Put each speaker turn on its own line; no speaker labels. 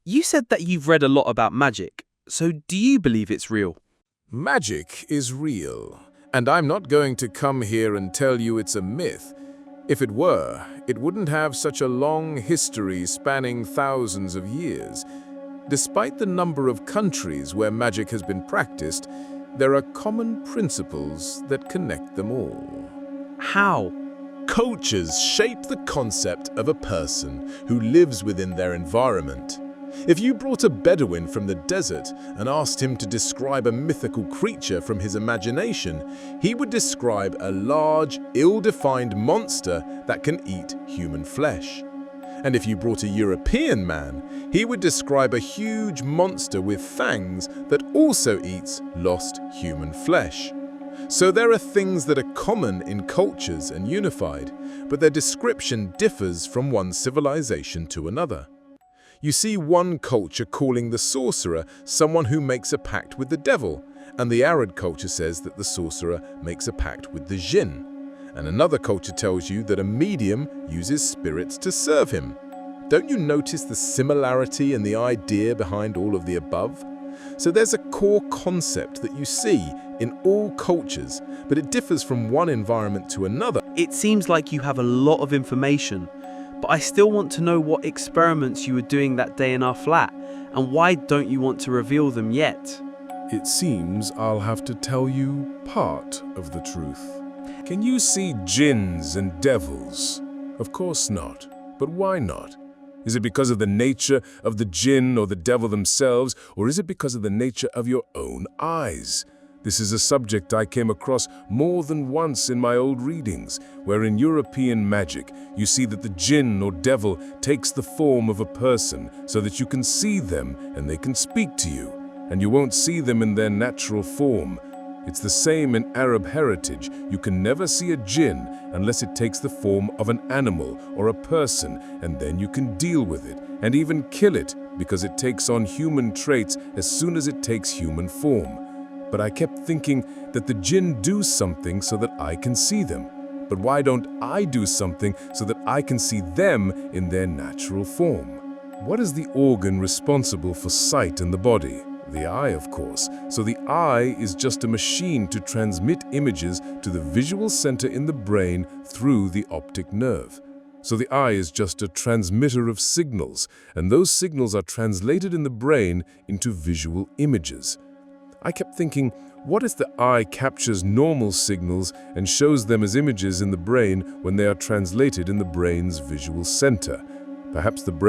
You said that you've read a lot about magic, so do you believe it's real?
Magic is real, and I'm not going to come here and tell you it's a myth. If it were, it wouldn't have such a long history spanning thousands of years. Despite the number of countries where magic has been practiced, there are common principles that connect them all.
How?
Cultures shape the concept of a person who lives within their environment. If you brought a Bedouin from the desert and asked him to describe a mythical creature from his imagination, he would describe a large, ill-defined monster that can eat human flesh. And if you brought a European man, he would describe a huge monster with fangs that also eats lost human flesh. So there are things that are common in cultures and unified, but their description differs from one civilization to another. You see one culture calling the sorcerer someone who makes a pact with the devil, and the Arab culture says that the sorcerer makes a pact with the jinn. And another culture tells you that a medium uses spirits to serve him. Don't you notice the similarity and the idea behind all of the above? So there's a core concept that you see in all cultures, but it differs from one environment to another.
It seems like you have a lot of information, but I still want to know what experiments you were doing that day in our flat, and why don't you want to reveal them yet?
It seems I'll have to tell you part of the truth. Can you see jinns and devils? Of course not. But why not? Is it because of the nature of the jinn or the devil themselves, or is it because of the nature of your own eyes? This is a subject I came across more than once in my old readings, where in European magic you see that the jinn or devil takes the form of a person so that you can see them and they can speak to you, and you won't see them in their natural form. It's the same in Arab heritage. You can never see a jinn unless it takes the form of an animal or a person, and then you can deal with it and even kill it because it takes on human traits as soon as it takes human form. But I kept thinking that the jinn do something so that I can see them. But why don't I do something so that I can see them in their natural form? What is the organ responsible for sight in the body? The eye, of course. So the eye is just a machine to transmit images to the visual center in the brain through the optic nerve. So the eye is just a transmitter of signals, and those signals are translated in the brain into visual images. I kept thinking, what if the eye captures normal signals and shows them as images in the brain when they are translated in the brain's visual center? Perhaps the brain